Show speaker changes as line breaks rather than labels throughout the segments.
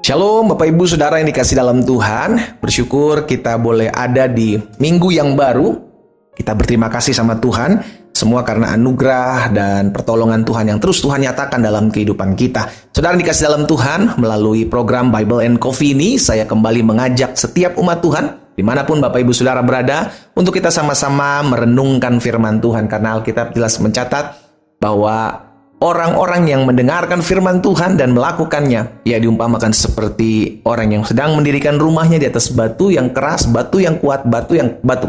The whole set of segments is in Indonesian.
Shalom Bapak Ibu Saudara yang dikasih dalam Tuhan. Bersyukur kita boleh ada di minggu yang baru. Kita berterima kasih sama Tuhan. Semua karena anugerah dan pertolongan Tuhan yang terus Tuhan nyatakan dalam kehidupan kita. Saudara yang dikasih dalam Tuhan, melalui program Bible and Coffee ini, saya kembali mengajak setiap umat Tuhan, dimanapun Bapak Ibu Saudara berada, untuk kita sama-sama merenungkan firman Tuhan. Karena Alkitab jelas mencatat bahwa orang-orang yang mendengarkan firman Tuhan dan melakukannya, ia diumpamakan seperti orang yang sedang mendirikan rumahnya di atas batu yang keras, batu yang kuat, batu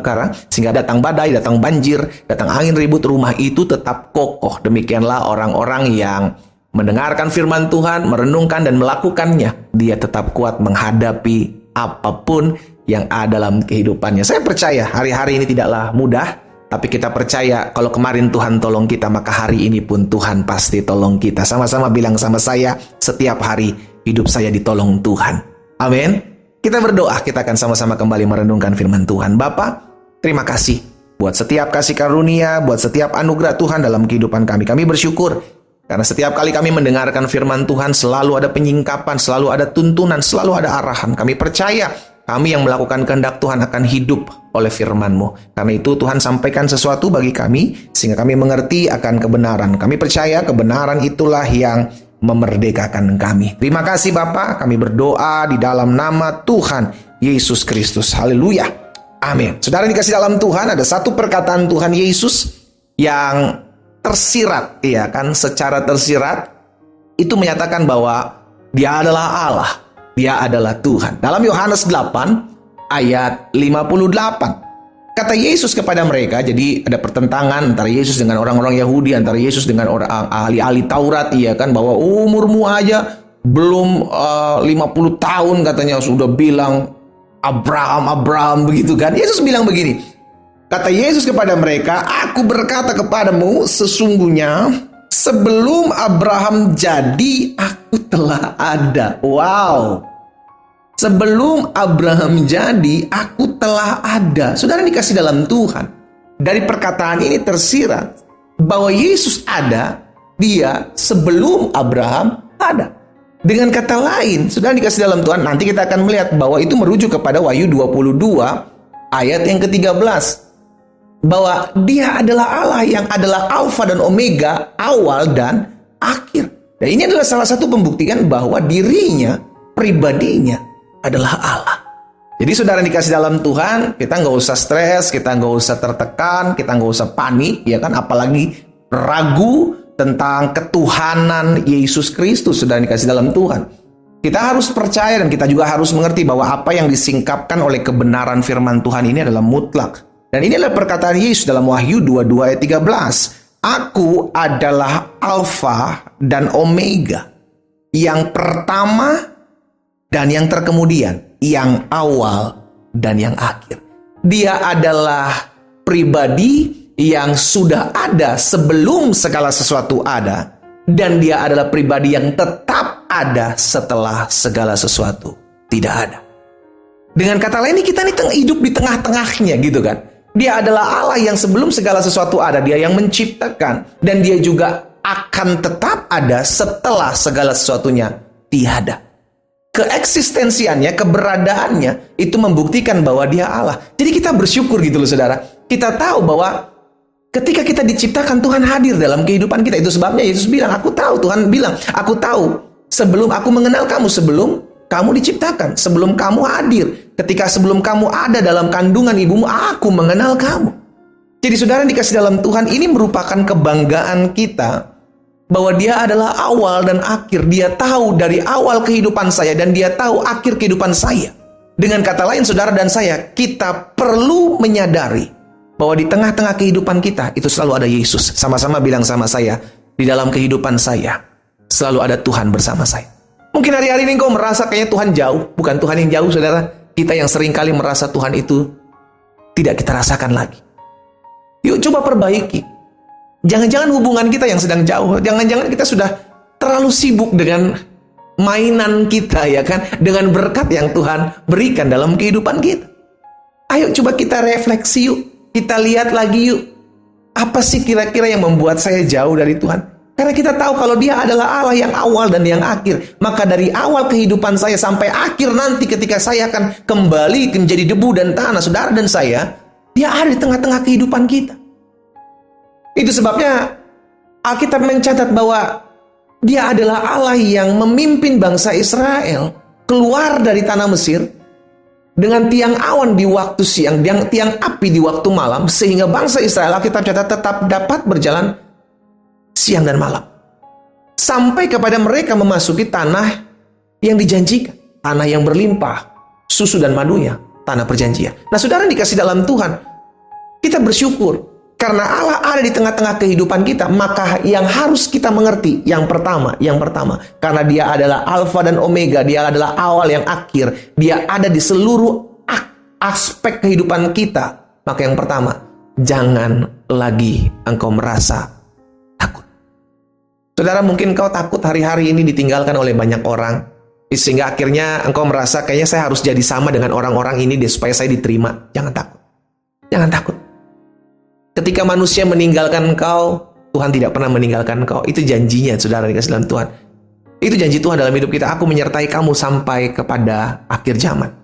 karang, sehingga datang badai, datang banjir, datang angin ribut, rumah itu tetap kokoh. Demikianlah orang-orang yang mendengarkan firman Tuhan, merenungkan dan melakukannya, dia tetap kuat menghadapi apapun yang ada dalam kehidupannya. Saya percaya hari-hari ini tidaklah mudah. Tapi kita percaya kalau kemarin Tuhan tolong kita, maka hari ini pun Tuhan pasti tolong kita. Sama-sama bilang sama saya, setiap hari hidup saya ditolong Tuhan. Amin. Kita berdoa, kita akan sama-sama kembali merenungkan firman Tuhan. Bapa, terima kasih buat setiap kasih karunia, buat setiap anugerah Tuhan dalam kehidupan kami. Kami bersyukur karena setiap kali kami mendengarkan firman Tuhan, selalu ada penyingkapan, selalu ada tuntunan, selalu ada arahan. Kami percaya kami yang melakukan kehendak Tuhan akan hidup oleh firman-Mu. Karena itu Tuhan sampaikan sesuatu bagi kami, sehingga kami mengerti akan kebenaran. Kami percaya kebenaran itulah yang memerdekakan kami. Terima kasih Bapa, kami berdoa di dalam nama Tuhan Yesus Kristus. Haleluya. Amin. Saudara dikasih dalam Tuhan, ada satu perkataan Tuhan Yesus yang tersirat, ya kan, secara tersirat, itu menyatakan bahwa Dia adalah Allah. Dia adalah Tuhan. Dalam Yohanes 8 ayat 58. Kata Yesus kepada mereka, jadi ada pertentangan antara Yesus dengan orang-orang Yahudi, antara Yesus dengan orang ahli-ahli Taurat, iya kan, bahwa umurmu aja belum 50 tahun katanya sudah bilang Abraham begitu kan. Yesus bilang begini. Kata Yesus kepada mereka, "Aku berkata kepadamu, sesungguhnya sebelum Abraham jadi, aku telah ada." Wow. Sebelum Abraham jadi, aku telah ada. Saudara dikasih dalam Tuhan. Dari perkataan ini tersirat bahwa Yesus ada, dia sebelum Abraham ada. Dengan kata lain, saudara dikasih dalam Tuhan, nanti kita akan melihat bahwa itu merujuk kepada Wahyu 22 ayat yang ke-13. Bahwa dia adalah Allah yang adalah Alfa dan Omega, awal dan akhir. Dan ini adalah salah satu pembuktian bahwa dirinya, pribadinya adalah Allah. Jadi saudara dikasih dalam Tuhan, kita nggak usah stres, kita nggak usah tertekan, kita nggak usah panik, ya kan? Apalagi ragu tentang ketuhanan Yesus Kristus, saudara dikasih dalam Tuhan. Kita harus percaya dan kita juga harus mengerti bahwa apa yang disingkapkan oleh kebenaran firman Tuhan ini adalah mutlak. Dan ini adalah perkataan Yesus dalam Wahyu 22 ayat 13. Aku adalah Alfa dan Omega, yang pertama dan yang terkemudian, yang awal dan yang akhir. Dia adalah pribadi yang sudah ada sebelum segala sesuatu ada, dan dia adalah pribadi yang tetap ada setelah segala sesuatu tidak ada. Dengan kata lain, kita ini hidup di tengah-tengahnya gitu kan. Dia adalah Allah yang sebelum segala sesuatu ada, dia yang menciptakan, dan dia juga akan tetap ada setelah segala sesuatunya tiada. Keeksistensiannya, keberadaannya itu membuktikan bahwa dia Allah. Jadi kita bersyukur gitu loh saudara. Kita tahu bahwa ketika kita diciptakan, Tuhan hadir dalam kehidupan kita. Itu sebabnya Yesus bilang, aku tahu. Tuhan bilang, aku tahu sebelum aku mengenal kamu, sebelum kamu diciptakan, sebelum kamu hadir. Ketika sebelum kamu ada dalam kandungan ibumu, aku mengenal kamu. Jadi saudara dikasih dalam Tuhan, ini merupakan kebanggaan kita bahwa dia adalah awal dan akhir. Dia tahu dari awal kehidupan saya dan dia tahu akhir kehidupan saya. Dengan kata lain saudara dan saya, kita perlu menyadari bahwa di tengah-tengah kehidupan kita itu selalu ada Yesus. Sama-sama bilang sama saya, di dalam kehidupan saya selalu ada Tuhan bersama saya. Mungkin hari-hari ini kau merasa kayaknya Tuhan jauh. Bukan Tuhan yang jauh saudara. Kita yang seringkali merasa Tuhan itu tidak kita rasakan lagi. Yuk coba perbaiki. Jangan-jangan hubungan kita yang sedang jauh. Jangan-jangan kita sudah terlalu sibuk dengan mainan kita, ya kan? Dengan berkat yang Tuhan berikan dalam kehidupan kita. Ayo coba kita refleksi yuk. Kita lihat lagi yuk. Apa sih kira-kira yang membuat saya jauh dari Tuhan? Karena kita tahu kalau dia adalah Allah yang awal dan yang akhir. Maka dari awal kehidupan saya sampai akhir nanti ketika saya akan kembali menjadi debu dan tanah, saudara dan saya, dia ada di tengah-tengah kehidupan kita. Itu sebabnya Alkitab mencatat bahwa dia adalah Allah yang memimpin bangsa Israel keluar dari tanah Mesir dengan tiang awan di waktu siang, tiang api di waktu malam, sehingga bangsa Israel, Alkitab catat, tetap dapat berjalan siang dan malam. Sampai kepada mereka memasuki tanah yang dijanjikan. Tanah yang berlimpah, susu dan madunya, tanah perjanjian. Nah, saudara dikasih dalam Tuhan, kita bersyukur. Karena Allah ada di tengah-tengah kehidupan kita, maka yang harus kita mengerti, yang pertama, karena dia adalah Alfa dan Omega, dia adalah awal yang akhir, dia ada di seluruh aspek kehidupan kita. Maka yang pertama, jangan lagi engkau merasa takut. Saudara, mungkin kau takut hari-hari ini ditinggalkan oleh banyak orang, sehingga akhirnya engkau merasa kayaknya saya harus jadi sama dengan orang-orang ini deh, supaya saya diterima. Jangan takut. Jangan takut. Ketika manusia meninggalkan engkau, Tuhan tidak pernah meninggalkan engkau. Itu janjinya, saudara dikasih dalam Tuhan. Itu janji Tuhan dalam hidup kita. Aku menyertai kamu sampai kepada akhir zaman.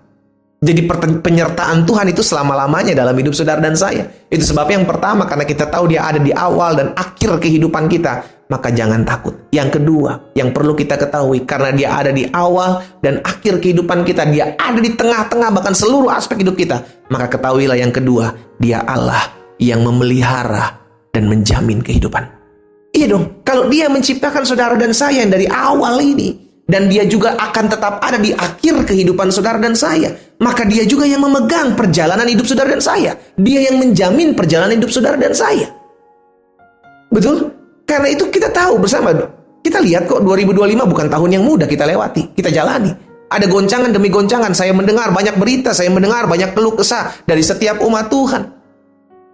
Jadi penyertaan Tuhan itu selama-lamanya dalam hidup saudara dan saya. Itu sebabnya yang pertama, karena kita tahu dia ada di awal dan akhir kehidupan kita, maka jangan takut. Yang kedua, yang perlu kita ketahui, karena dia ada di awal dan akhir kehidupan kita, dia ada di tengah-tengah bahkan seluruh aspek hidup kita, maka ketahuilah yang kedua, dia Allah yang memelihara dan menjamin kehidupan. Iya dong, kalau dia menciptakan saudara dan saya yang dari awal ini, dan dia juga akan tetap ada di akhir kehidupan saudara dan saya, maka dia juga yang memegang perjalanan hidup saudara dan saya. Dia yang menjamin perjalanan hidup saudara dan saya. Betul? Karena itu kita tahu bersama, kita lihat kok 2025 bukan tahun yang mudah kita lewati, kita jalani. Ada goncangan demi goncangan, saya mendengar banyak berita, saya mendengar banyak keluh kesah dari setiap umat Tuhan.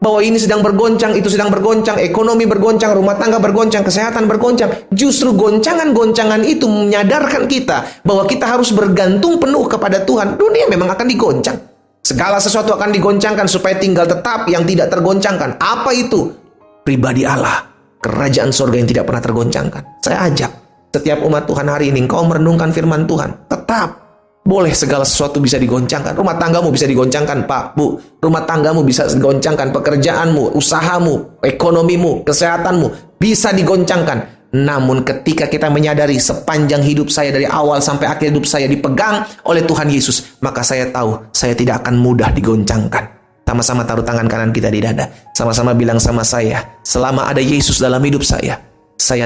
Bahwa ini sedang bergoncang, itu sedang bergoncang, ekonomi bergoncang, rumah tangga bergoncang, kesehatan bergoncang. Justru goncangan-goncangan itu menyadarkan kita bahwa kita harus bergantung penuh kepada Tuhan. Dunia memang akan digoncang. Segala sesuatu akan digoncangkan supaya tinggal tetap yang tidak tergoncangkan. Apa itu? Pribadi Allah, kerajaan surga yang tidak pernah tergoncangkan. Saya ajak setiap umat Tuhan hari ini, engkau merenungkan firman Tuhan. Tetap. Boleh segala sesuatu bisa digoncangkan. Rumah tanggamu bisa digoncangkan, Pak, Bu. Rumah tanggamu bisa digoncangkan. Pekerjaanmu, usahamu, ekonomimu, kesehatanmu bisa digoncangkan. Namun ketika kita menyadari sepanjang hidup saya dari awal sampai akhir hidup saya dipegang oleh Tuhan Yesus, maka saya tahu saya tidak akan mudah digoncangkan. Sama-sama taruh tangan kanan kita di dada. Sama-sama bilang sama saya, selama ada Yesus dalam hidup saya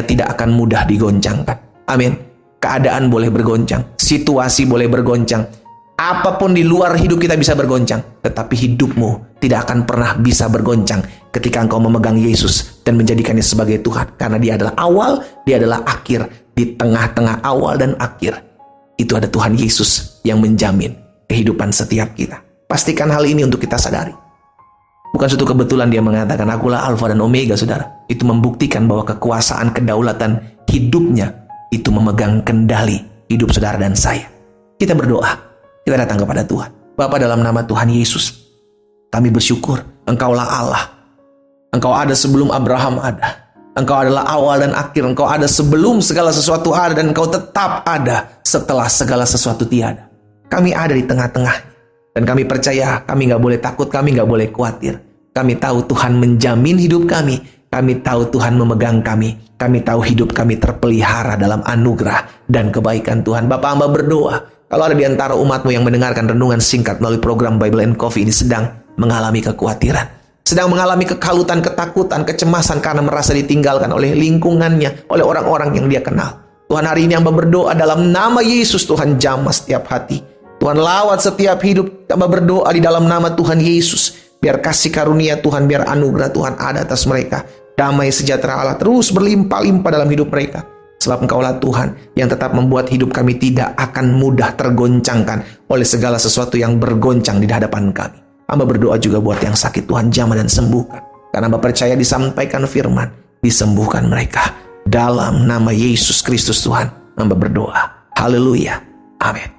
tidak akan mudah digoncangkan. Amin. Keadaan boleh bergoncang, situasi boleh bergoncang, apapun di luar hidup kita bisa bergoncang, tetapi hidupmu tidak akan pernah bisa bergoncang ketika engkau memegang Yesus dan menjadikannya sebagai Tuhan. Karena dia adalah awal, dia adalah akhir. Di tengah-tengah awal dan akhir, itu ada Tuhan Yesus yang menjamin kehidupan setiap kita. Pastikan hal ini untuk kita sadari. Bukan suatu kebetulan dia mengatakan, akulah Alfa dan Omega, saudara. Itu membuktikan bahwa kekuasaan kedaulatan hidupnya itu memegang kendali hidup saudara dan saya. Kita berdoa, kita datang kepada Tuhan. Bapa, dalam nama Tuhan Yesus, kami bersyukur Engkaulah Allah. Engkau ada sebelum Abraham ada. Engkau adalah awal dan akhir. Engkau ada sebelum segala sesuatu ada, dan Engkau tetap ada setelah segala sesuatu tiada. Kami ada di tengah-tengah, dan kami percaya kami gak boleh takut, kami gak boleh khawatir. Kami tahu Tuhan menjamin hidup kami. Kami tahu Tuhan memegang kami. Kami tahu hidup kami terpelihara dalam anugerah dan kebaikan Tuhan. Bapak, hamba berdoa, kalau ada di antara umatmu yang mendengarkan renungan singkat melalui program Bible and Coffee ini sedang mengalami kekhawatiran, sedang mengalami kekalutan, ketakutan, kecemasan karena merasa ditinggalkan oleh lingkungannya, oleh orang-orang yang dia kenal. Tuhan, hari ini hamba berdoa dalam nama Yesus, Tuhan jamah setiap hati. Tuhan lawat setiap hidup. Hamba berdoa di dalam nama Tuhan Yesus. Biar kasih karunia Tuhan, biar anugerah Tuhan ada atas mereka. Damai sejahtera Allah terus berlimpah-limpah dalam hidup mereka. Sebab Engkaulah Tuhan yang tetap membuat hidup kami tidak akan mudah tergoncangkan oleh segala sesuatu yang bergoncang di hadapan kami. Hamba berdoa juga buat yang sakit, Tuhan jamah dan sembuhkan. Karena hamba percaya disampaikan firman, disembuhkan mereka. Dalam nama Yesus Kristus Tuhan, hamba berdoa. Haleluya. Amin.